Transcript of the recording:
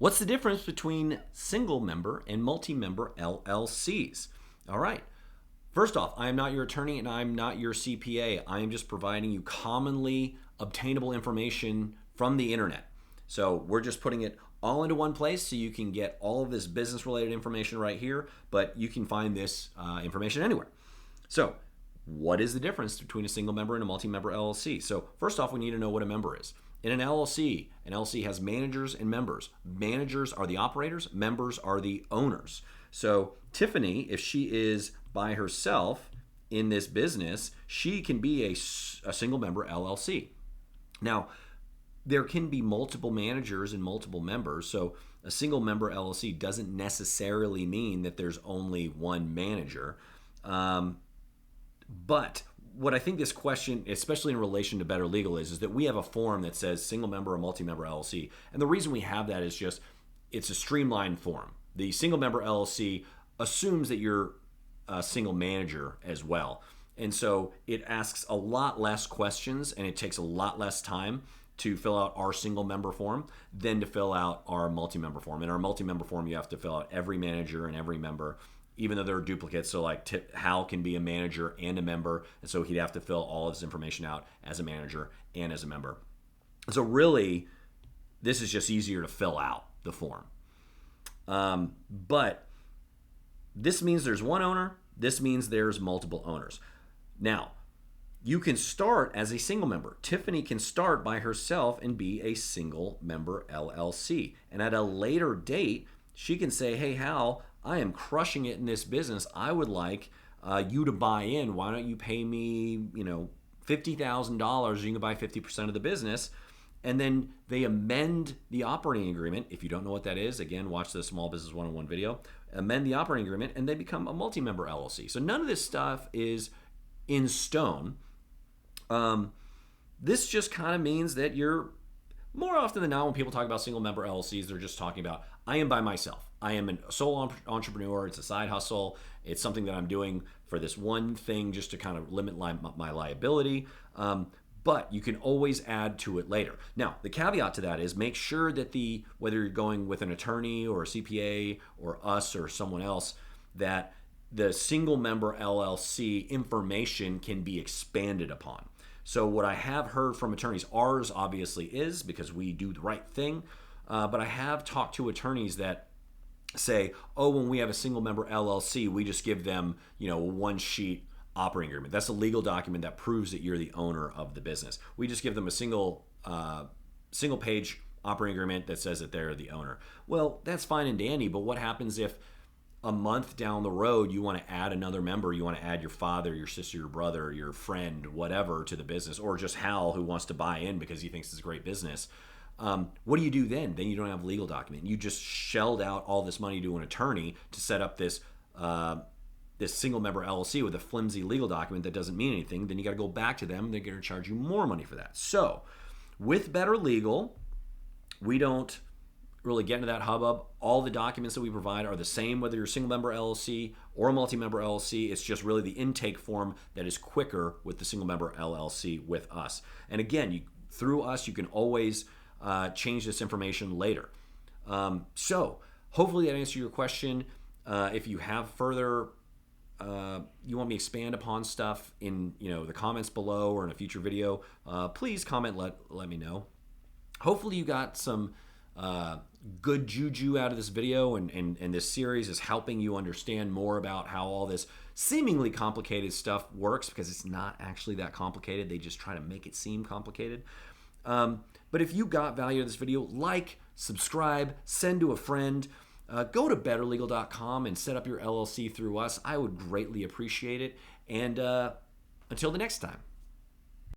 What's the difference between single member and multi-member LLCs? All right. First off, I am not your attorney and I'm not your CPA. I am just providing you commonly obtainable information from the internet. So we're just putting it all into one place so you can get all of this business related information right here, but you can find this information anywhere. So what is the difference between a single member and a multi-member LLC? So first off, we need to know what a member is. In an LLC has managers and members. Managers are the operators, members are the owners. So Tiffany, if she is by herself in this business, she can be a single member LLC. Now, there can be multiple managers and multiple members. So a single member LLC doesn't necessarily mean that there's only one manager. But what I think this question, especially in relation to BetterLegal, is that we have a form that says single member or multi-member LLC. And the reason we have that is just it's a streamlined form. The single member LLC assumes that you're a single manager as well. And so it asks a lot less questions and it takes a lot less time to fill out our single member form than to fill out our multi-member form. In our multi-member form, you have to fill out every manager and every member, even though there are duplicates. So like Hal can be a manager and a member, and so he'd have to fill all of his information out as a manager and as a member. So really, this is just easier to fill out the form. But this means there's one owner. This means there's multiple owners. Now, you can start as a single member. Tiffany can start by herself and be a single member LLC. And at a later date, she can say, hey, Hal, I am crushing it in this business. I would like you to buy in. Why don't you pay me, $50,000? You can buy 50% of the business. And then they amend the operating agreement. If you don't know what that is, again, watch the Small Business 101 video. Amend the operating agreement, and they become a multi-member LLC. So none of this stuff is in stone. This just kind of means that you're, more often than not, when people talk about single member LLCs, they're just talking about, I am by myself. I am a sole entrepreneur. It's a side hustle. It's something that I'm doing for this one thing just to kind of limit my liability. But you can always add to it later. Now, the caveat to that is make sure that whether you're going with an attorney or a CPA or us or someone else, that the single member LLC information can be expanded upon. So what I have heard from attorneys, ours obviously is because we do the right thing, but I have talked to attorneys that say, oh, when we have a single member LLC, we just give them, a one sheet operating agreement. That's a legal document that proves that you're the owner of the business. We just give them a single page operating agreement that says that they're the owner. Well, that's fine and dandy, but what happens if a month down the road you want to add another member? You want to add your father, your sister, your brother, your friend, whatever to the business, or just Hal who wants to buy in because he thinks it's a great business. What do you do then? Then you don't have a legal document. You just shelled out all this money to an attorney to set up this single member LLC with a flimsy legal document that doesn't mean anything. Then you got to go back to them. They're going to charge you more money for that. So with BetterLegal, we don't really get into that hubbub. All the documents that we provide are the same, whether you're a single member LLC or a multi-member LLC. It's just really the intake form that is quicker with the single member LLC with us. And again, through us, you can always change this information later. So hopefully that answered your question. If you have further, you want me to expand upon stuff in the comments below or in a future video, please comment, let me know. Hopefully you got some good juju out of this video, and this series is helping you understand more about how all this seemingly complicated stuff works, because it's not actually that complicated. They just try to make it seem complicated. But if you got value out of this video, like, subscribe, send to a friend. Go to betterlegal.com and set up your LLC through us. I would greatly appreciate it. And until the next time.